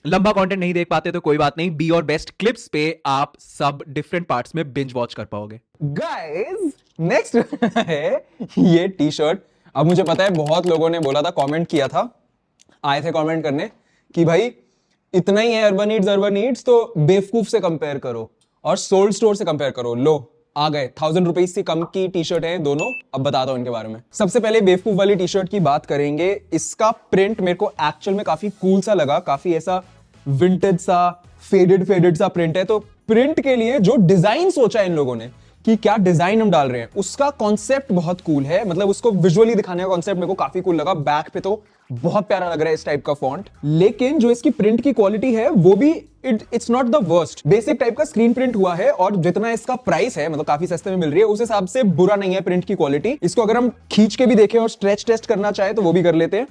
लंबा कंटेंट नहीं देख पाते तो कोई बात नहीं, बी और बेस्ट क्लिप्स पे आप सब डिफरेंट पार्ट्स में बिंज वॉच कर पाओगे। गाइस नेक्स्ट है ये टी शर्ट। अब मुझे पता है बहुत लोगों ने बोला था, कमेंट किया था, आए थे कमेंट करने कि भाई इतना ही है अर्बन नीड्स तो बेवकूफ से कंपेयर करो और सोल्ड स्टोर से कंपेयर करो। लो आ गए, 1000 रुपीज से कम की टी शर्ट है दोनों। अब बताता हूं इनके बारे में। सबसे पहले बेवकूफ वाली टी शर्ट की बात करेंगे। इसका प्रिंट मेरे को एक्चुअल में काफी कूल सा लगा, काफी ऐसा विंटेज सा फेडेड फेडेड सा प्रिंट है। तो प्रिंट के लिए जो डिजाइन सोचा है इन लोगों ने कि क्या डिजाइन हम डाल रहे हैं, उसका कॉन्सेप्ट बहुत कूल है। मतलब उसको विजुअली दिखाने का कॉन्सेप्ट मेरे को काफी कूल लगा। बैक पे तो बहुत प्यारा लग रहा है इस टाइप का फॉन्ट, लेकिन जो इसकी प्रिंट की क्वालिटी है वो भी it's not the worst. Basic type का स्क्रीन प्रिंट हुआ है और जितना इसका प्राइस है, मतलब काफी सस्ते में मिल रही है, उस हिसाब से बुरा नहीं है प्रिंट की क्वालिटी। इसको अगर हम खींच के भी देखें और स्ट्रेच टेस्ट करना चाहे तो वो भी कर लेते हैं।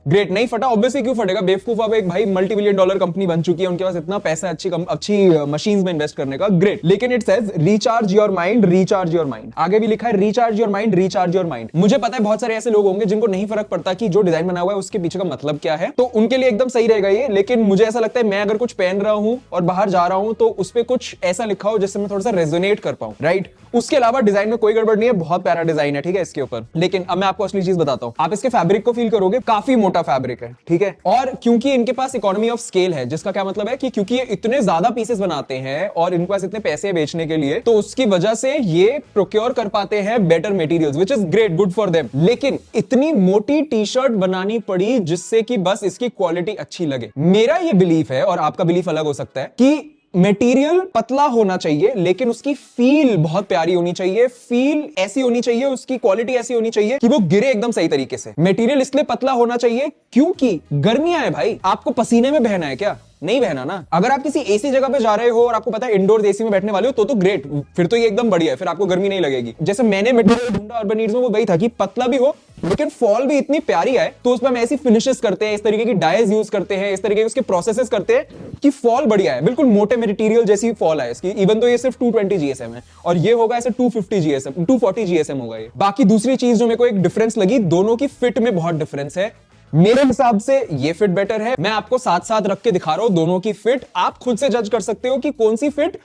ग्रेट, नहीं फटा। ऑब्वियसली क्यों फटेगा, बेवकूफ। अब एक भाई मल्टी बिलियन डॉलर कंपनी बन चुकी है, उनके पास इतना पैसा अच्छी मशीन्स में इन्वेस्ट करने का। ग्रेट, लेकिन it says recharge your mind, recharge your mind. आगे भी लिखा है recharge your mind, recharge your mind. मुझे पता है बहुत सारे ऐसे लोग होंगे जिनको नहीं फर्क पड़ता कि जो डिजाइन बना हुआ है उसके पीछे का मतलब क्या है, तो उनके लिए एकदम सही रहेगा ये। लेकिन मुझे ऐसा लगता है मैं अगर कुछ पहन रहा हूं और बाहर जा रहा हूं तो उस पर कुछ ऐसा लिखा हो जिससे मैं थोड़ा सा रेजोनेट कर पाऊं, राइट। उसके अलावा डिजाइन में कोई गड़बड़ नहीं है, बहुत प्यारा डिजाइन है, ठीक है इसके ऊपर। लेकिन अब मैं आपको असली चीज बताता हूं। आप इसके फैब्रिक को फील करोगे, काफी मोटा फैब्रिक है, ठीक है। और क्योंकि इनके पास इकोनॉमी ऑफ स्केल है, जिसका क्या मतलब है कि क्योंकि ये इतने ज्यादा पीसेस बनाते हैं और इनके पास इतने पैसे बेचने के लिए, तो उसकी वजह से ये प्रोक्योर कर पाते हैं better materials, which is great, good for them. लेकिन इतनी मोटी टी शर्ट बनानी पड़ी जिससे कि बस इसकी क्वालिटी अच्छी लगे। मेरा ये बिलीफ है, और आपका बिलीफ अलग हो सकता है, कि मटेरियल पतला होना चाहिए लेकिन उसकी फील बहुत प्यारी होनी चाहिए। फील ऐसी होनी चाहिए, उसकी क्वालिटी ऐसी होनी चाहिए कि वो गिरे एकदम सही तरीके से। मटेरियल इसलिए पतला होना चाहिए क्योंकि गर्मियां है भाई, आपको पसीने में बहना है क्या? नहीं बहना ना। अगर आप किसी एसी जगह पे जा रहे हो और आपको पता है इंडोर एसी में बैठने वाले हो तो ग्रेट, फिर तो ये एकदम बढ़िया है, फिर आपको गर्मी नहीं लगेगी। जैसे मैंने मटेरियल ढूंढा अर्बन नीड्स में, वो वही था कि पतला भी हो लेकिन फॉल भी इतनी प्यारी आए। तो उसमें हम ऐसी फिनिशेस करते हैं, इस तरीके की डाइज यूज करते हैं, इस तरीके के उसके प्रोसेसेस करते हैं कि फॉल बढ़िया है, बिल्कुल मोटे मटेरियल जैसी फॉल है इसकी। इवन तो ये सिर्फ 220 जीएसएम है और ये होगा ऐसे 250 जीएसएम, 240 जीएसएम होगा ये। बाकी दूसरी चीज जो मेरे को एक डिफरेंस लगी, दोनों की फिट में बहुत डिफरेंस है। मेरे हिसाब से ये फिट बेटर है। मैं आपको साथ साथ रख के दिखा रहा हूं दोनों की फिट, आप खुद से जज कर सकते हो कि कौन सी फिट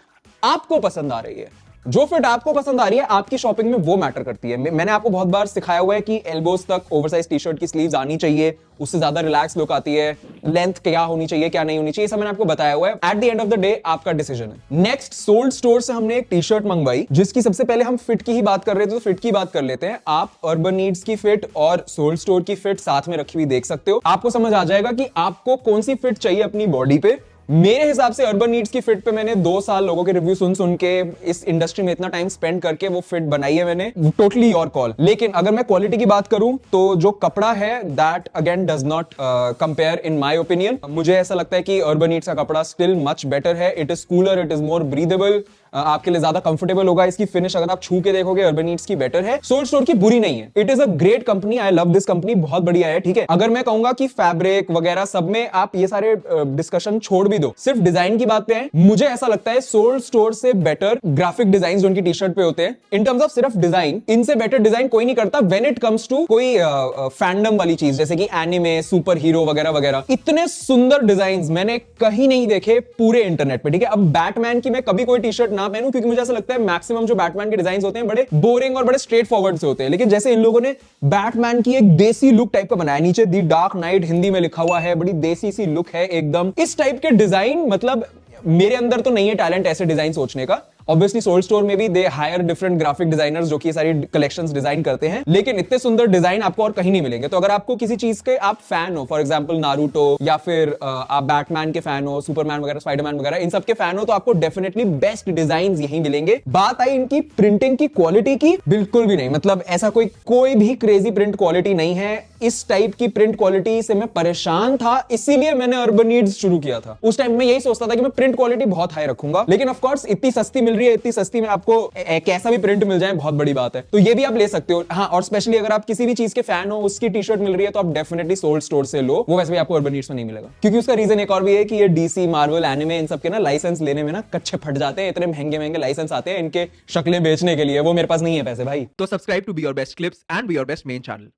आपको पसंद आ रही है। जो फिट आपको पसंद आ रही है आपकी शॉपिंग में, वो मैटर करती है। मैंने आपको बहुत बार सिखाया हुआ है कि एल्बोज तक ओवरसाइज टी शर्ट की स्लीव्स आनी चाहिए, उससे ज्यादा रिलैक्स लुक आती है। लेंथ क्या होनी चाहिए क्या नहीं होनी चाहिए, सब मैंने आपको बताया हुआ है। At the end of the day आपका डिसीजन है। नेक्स्ट, सोल्ड स्टोर से हमने एक टी शर्ट मंगवाई, जिसकी सबसे पहले हम फिट की ही बात कर रहे थे तो फिट की बात कर लेते हैं। आप अर्बन नीड्स की फिट और सोल्ड स्टोर की फिट साथ में रखी हुई देख सकते हो। आपको समझ आ जाएगा कि आपको कौन सी फिट चाहिए अपनी बॉडी पे। मेरे हिसाब से अर्बन नीड्स की फिट पे मैंने 2 साल लोगों के रिव्यू सुन सुन के, इस इंडस्ट्री में इतना टाइम स्पेंड करके वो फिट बनाई है मैंने। Totally your call. लेकिन अगर मैं क्वालिटी की बात करूं तो जो कपड़ा है that again does not compare in my opinion. मुझे ऐसा लगता है कि अर्बन नीड्स का कपड़ा स्टिल मच बेटर है। It is cooler, it is more breathable, आपके लिए ज्यादा कंफर्टेबल होगा। इसकी फिनिश अगर आप छू के देखोगे अर्बन नीड्स की बेटर है। सोल्ड स्टोर की बुरी नहीं है। It is a great company, I love this company, बहुत बढ़िया है, ठीक है। अगर मैं कहूंगा कि फैब्रिक वगैरह सब में आप ये सारे डिस्कशन छोड़ भी दो, सिर्फ डिजाइन की बात पे है, मुझे ऐसा लगता है सोल्ड स्टोर से बेटर ग्राफिक डिजाइन जो उनकी टी शर्ट पे होते हैं, इन टर्म्स ऑफ सिर्फ डिजाइन, इनसे बेटर डिजाइन कोई नहीं करता व्हेन इट कम्स टू कोई फैंडम वाली चीज, जैसे कि एनिमे, सुपर हीरो वगैरह वगैरह। इतने सुंदर डिजाइन मैंने कहीं नहीं देखे पूरे इंटरनेट पे, ठीक है। अब बैटमैन की मैं कभी कोई टी शर्ट ना पहनूं क्योंकि मुझे ऐसा लगता है मैक्सिमम जो बैटमैन के डिजाइन होते हैं बड़े बोरिंग और बड़े स्ट्रेट फॉरवर्ड से होते हैं। लेकिन जैसे इन लोगों ने बैटमैन की एक देसी लुक टाइप का बनाया, नीचे दी डार्क नाइट हिंदी में लिखा हुआ है, बड़ी देसी सी लुक है एकदम। इस टाइप के डिजाइन, मतलब मेरे अंदर तो नहीं है टैलेंट ऐसे डिजाइन सोचने का। ऑब्वियसली सोल्ड स्टोर में भी they hire different graphic designers जो कि ये सारी कलेक्शंस डिजाइन करते हैं, लेकिन इतने सुंदर डिजाइन आपको और कहीं नहीं मिलेंगे। तो अगर आपको किसी चीज के आप फैन हो, फॉर एग्जांपल नारुतो, या फिर आप बैटमैन के फैन हो, सुपरमैन वगैरह, स्पाइडरमैन वगैरह, इन सब के फैन हो, तो आपको डेफिनेटली बेस्ट डिजाइन यहीं मिलेंगे। बात आई इनकी प्रिंटिंग की क्वालिटी की, बिल्कुल भी नहीं, मतलब ऐसा कोई भी क्रेजी प्रिंट क्वालिटी नहीं है। इस टाइप की प्रिंट क्वालिटी से मैं परेशान था, इसीलिए मैंने अर्बन नीड्स शुरू किया था। उस टाइम में यही सोचता था कि मैं प्रिंट क्वालिटी बहुत हाई रखूंगा, लेकिन ऑफ कोर्स इतनी सस्ती मिल रही है, इतनी सस्ती में आपको कैसा भी प्रिंट मिल जाए बहुत बड़ी बात है, तो ये भी आप ले सकते हो। हाँ, और स्पेशली अगर आप किसी भी चीज के फैन हो, उसकी टी शर्ट मिल रही है तो आप डेफिनेटली सोल्ड स्टोर से लो। वो वैसे भी आपको अर्बन नीड्स में नहीं मिलेगा, क्योंकि उसका रीजन एक और भी है कि ये डीसी, मार्वल, एनिमे, इन सब के ना लाइसेंस लेने में ना कच्चे फट जाते हैं। इतने महंगे महंगे लाइसेंस आते हैं इनके शक्लें बेचने के लिए, वो मेरे पास नहीं है पैसे भाई। तो subscribe to be your best clips and be your best main channel.